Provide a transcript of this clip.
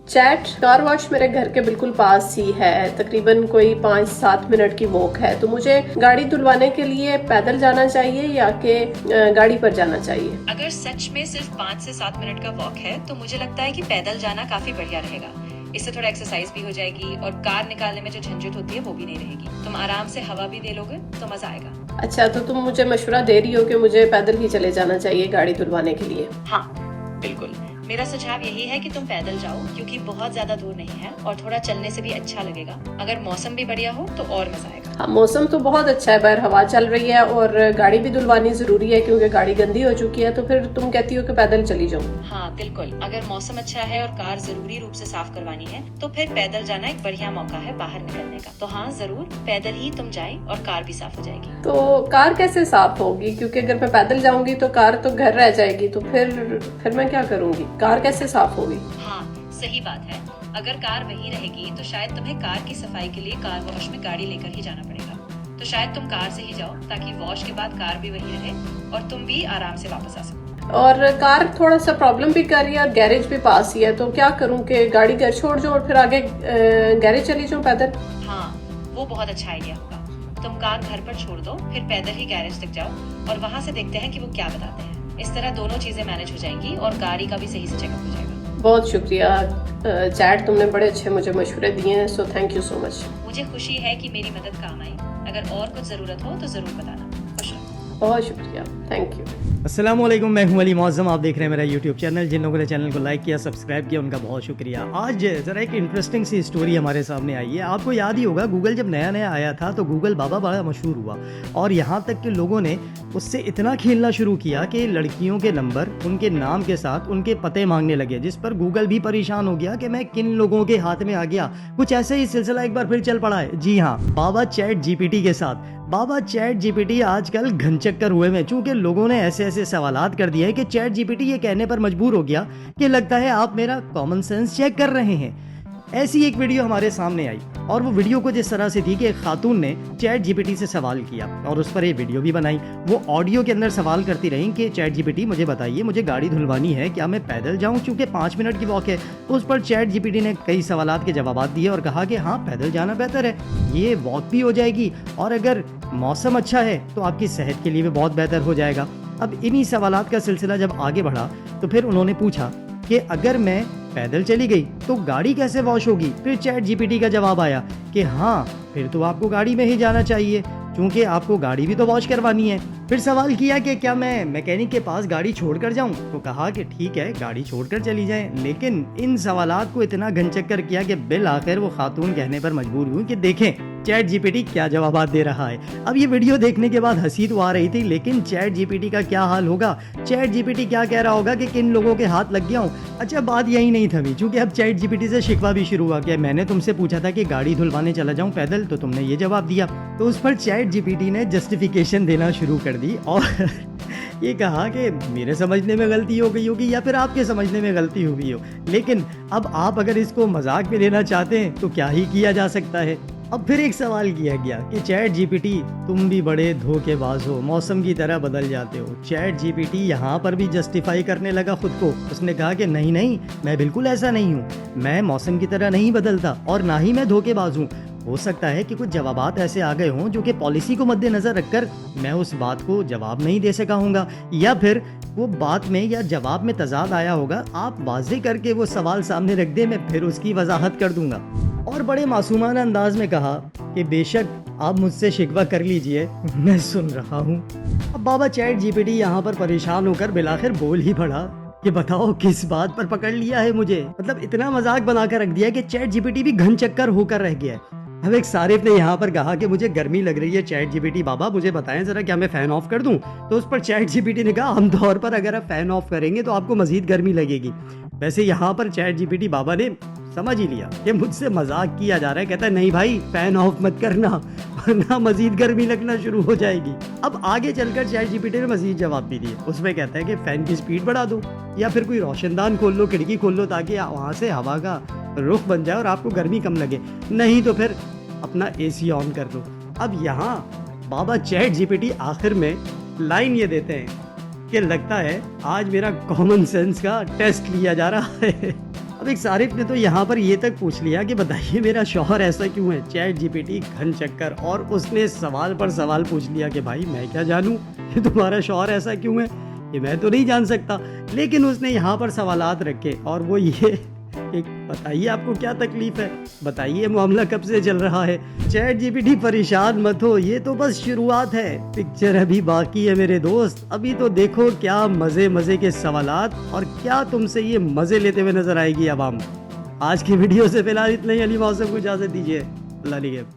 Chat car wash मेरे घर के बिल्कुल पास ही है, तकरीबन कोई 5-7 मिनट की वॉक है। तो मुझे गाड़ी धुलवाने के लिए पैदल जाना चाहिए या कि गाड़ी पर जाना चाहिए? अगर सच में सिर्फ 5 से 7 मिनट का वॉक है तो मुझे लगता है कि पैदल जाना काफी बढ़िया रहेगा। इससे थोड़ा एक्सरसाइज भी हो जाएगी और कार निकालने में जो झंझट होती है वो भी नहीं रहेगी। तुम आराम से हवा भी ले लोगे तो मजा आएगा। अच्छा, तो तुम मुझे मशवरा दे रही हो कि मुझे पैदल ही चले जाना चाहिए गाड़ी धुलवाने के लिए? हाँ बिल्कुल, मेरा सुझाव यही है कि तुम पैदल जाओ क्योंकि बहुत ज्यादा दूर नहीं है और थोड़ा चलने से भी अच्छा लगेगा। अगर मौसम भी बढ़िया हो तो और मजा आएगा। हाँ, मौसम तो बहुत अच्छा है, बाहर हवा चल रही है और गाड़ी भी धुलवानी जरूरी है क्योंकि गाड़ी गंदी हो चुकी है। तो फिर तुम कहती हो कि पैदल चली जाऊँ? हाँ बिल्कुल, अगर मौसम अच्छा है और कार जरूरी रूप से साफ करवानी है तो फिर पैदल जाना एक बढ़िया मौका है बाहर निकलने का। तो हाँ जरूर पैदल ही तुम जाए और कार भी साफ हो जाएगी। तो कार कैसे साफ होगी? क्योंकि अगर मैं पैदल जाऊंगी तो कार तो घर रह जाएगी, तो फिर मैं क्या करूंगी? कार कैसे साफ होगी? हाँ सही बात है, अगर कार वहीं रहेगी तो शायद तुम्हें कार की सफाई के लिए कार वॉश में गाड़ी लेकर ही जाना पड़ेगा। तो शायद तुम कार से ही जाओ ताकि वॉश के बाद कार भी वहीं रहे और तुम भी आराम से वापस आ सको। और कार थोड़ा सा प्रॉब्लम भी कर रही है और गैरेज भी पास ही है, तो क्या करूं कि गाड़ी घर छोड़ जाऊं और फिर आगे गैरेज चली जाऊं पैदल? हाँ वो बहुत अच्छा आइडिया होगा। तुम कार घर पर छोड़ दो, फिर पैदल ही गैरेज तक जाओ और वहाँ से देखते हैं कि वो क्या बताते हैं। इस तरह दोनों चीजें मैनेज हो जाएंगी और गाड़ी का भी सही से चेकअप हो जाएगा। बहुत शुक्रिया चैट, तुमने बड़े अच्छे मुझे मशवरे दिए हैं, so thank you so much. मुझे खुशी है कि मेरी मदद काम आई। अगर और कुछ जरूरत हो तो जरूर बताना। खुश रहो। बहुत शुक्रिया, थैंक यू। अस्सलाम वालेकुम, मैं हूं अली मौज़म। आप देख रहे हैं मेरा यूट्यूब चैनल। जिन लोगों ने चैनल को लाइक किया, सब्सक्राइब किया, उनका बहुत शुक्रिया। आज ज़रा एक इंटरेस्टिंग सी स्टोरी हमारे सामने आई है। आपको याद ही होगा, गूगल जब नया नया आया था तो गूगल बाबा बड़ा मशहूर हुआ और यहाँ तक कि लोगों ने उससे इतना खेलना शुरू किया कि लड़कियों के नंबर उनके नाम के साथ उनके पते मांगने लगे, जिस पर गूगल भी परेशान हो गया कि मैं किन लोगों के हाथ में आ गया। कुछ ऐसे ही सिलसिला एक बार फिर चल पड़ा है। जी हाँ, बाबा चैट जीपीटी के साथ। बाबा चैट जीपीटी आजकल घनचक्कर हुए में, चूंकि लोगों ने ऐसे ऐसे सवालात कर दिए कि चैट जीपीटी ये कहने पर मजबूर हो गया कि लगता है आप मेरा कॉमन सेंस चेक कर रहे हैं। ऐसी एक वीडियो हमारे सामने आई और वो वीडियो को जिस तरह से थी कि एक खातून ने चैट जीपीटी से सवाल किया और उस पर एक वीडियो भी बनाई। वो ऑडियो के अंदर सवाल करती रही कि चैट जीपीटी मुझे बताइए, मुझे गाड़ी धुलवानी है, क्या मैं पैदल जाऊं चूंकि 5 मिनट की वॉक है। तो उस पर चैट जीपीटी ने कई सवालात के जवाब दिए और कहा कि हाँ पैदल जाना बेहतर है, ये वॉक भी हो जाएगी और अगर मौसम अच्छा है तो आपकी सेहत के लिए भी बहुत बेहतर हो जाएगा। अब इन्हीं सवालात का सिलसिला जब आगे बढ़ा तो फिर उन्होंने पूछा कि अगर मैं पैदल चली गई तो गाड़ी कैसे वॉश होगी? फिर चैट जीपीटी का जवाब आया कि हाँ फिर तो आपको गाड़ी में ही जाना चाहिए क्योंकि आपको गाड़ी भी तो वॉश करवानी है। फिर सवाल किया कि क्या मैं मैकेनिक के पास गाड़ी छोड़कर जाऊं? तो कहा कि ठीक है गाड़ी छोड़कर चली जाए। लेकिन इन सवालात को इतना घनचक्कर किया कि बिल आखिर वो खातून कहने पर मजबूर हुई कि देखें चैट जीपीटी क्या जवाब दे रहा है। अब ये वीडियो देखने के बाद हंसी तो आ रही थी, लेकिन चैट जीपीटी का क्या हाल होगा? चैट जीपीटी क्या कह रहा होगा कि किन लोगों के हाथ लग गया हूँ? अच्छा, बात यही नहीं थमी, क्योंकि अब चैट जीपीटी से शिकवा भी शुरू हुआ कि मैंने तुमसे पूछा था कि गाड़ी धुलवाने चला जाऊं पैदल, तो तुमने ये जवाब दिया। तो उस पर चैट जीपीटी ने जस्टिफिकेशन देना शुरू कर दी और ये कहा कि मेरे समझने में गलती हो गई होगी या फिर आपके समझने में गलती हो गई हो, लेकिन अब आप अगर इसको मजाक में लेना चाहते हैं तो क्या ही किया जा सकता है। अब फिर एक सवाल किया गया कि चैट जीपीटी तुम भी बड़े धोखेबाज हो, मौसम की तरह बदल जाते हो। चैट जीपीटी यहाँ पर भी जस्टिफाई करने लगा खुद को। उसने कहा कि नहीं नहीं, मैं बिल्कुल ऐसा नहीं हूँ, मैं मौसम की तरह नहीं बदलता और ना ही मैं धोखेबाज हूँ। हो सकता है कि कुछ जवाबात ऐसे आ गए हों जो कि पॉलिसी को मद्देनजर रखकर मैं उस बात को जवाब नहीं दे सका हूँगा, या फिर वो बात में या जवाब में तजाद आया होगा। आप वाज़ेह करके वो सवाल सामने रख दे, मैं फिर उसकी वजाहत कर दूंगा। और बड़े मासूमाना अंदाज में कहा कि बेशक आप मुझसे शिकवा कर लीजिए, मैं सुन रहा हूँ। अब बाबा चैट जीपीटी यहाँ पर परेशान होकर बिलाखिर बोल ही पड़ा कि बताओ किस बात पर पकड़ लिया है मुझे। मतलब इतना मजाक बनाकर रख दिया कि चैट जीपीटी भी घन चक्कर होकर रह गया है। अब एक सारिफ ने यहाँ पर कहा कि मुझे गर्मी लग रही है, चैट जीपीटी बाबा मुझे बताएं जरा, क्या मैं फ़ैन ऑफ कर दूं? तो उस पर चैट जीपीटी ने कहा आमतौर पर अगर आप फ़ैन ऑफ करेंगे तो आपको मज़ीद गर्मी लगेगी। वैसे यहाँ पर चैट जीपीटी बाबा ने समझ ही लिया कि मुझसे मजाक किया जा रहा है। कहता है नहीं भाई, फ़ैन ऑफ मत करना वरना मज़ीद गर्मी लगना शुरू हो जाएगी। अब आगे चलकर चैट जीपीटी ने मज़ीद जवाब भी दिए। उसमें कहता है कि फ़ैन की स्पीड बढ़ा दो या फिर कोई रोशनदान खोल लो, खिड़की खोल लो, ताकि वहाँ से हवा का रुख बन जाए और आपको गर्मी कम लगे, नहीं तो फिर अपना एसी ऑन कर दो। अब यहाँ बाबा चैट जीपीटी आखिर में लाइन ये देते हैं कि लगता है आज मेरा कॉमन सेंस का टेस्ट लिया जा रहा है। अब अब एक सारिफ ने तो यहाँ पर ये तक पूछ लिया कि बताइए मेरा शौहर ऐसा क्यों है। चैट जीपीटी घन चक्कर, और उसने सवाल पर सवाल पूछ लिया कि भाई मैं क्या जानूँ कि तुम्हारा शौहर ऐसा क्यों है, ये मैं तो नहीं जान सकता। लेकिन उसने यहाँ पर सवालात रखे, और वो ये कि बताइए आपको क्या तकलीफ है, बताइए मामला कब से चल रहा है। चैट जीपीटी परेशान मत हो, ये तो बस शुरुआत है, पिक्चर अभी बाकी है मेरे दोस्त। अभी तो देखो क्या मजे मजे के सवालात, और क्या तुमसे ये मजे लेते हुए नजर आएगी आवाम। आज की वीडियो से फिलहाल इतना ही। अली मौसम को इजाजत दीजिए, अल्लाह निगहबान।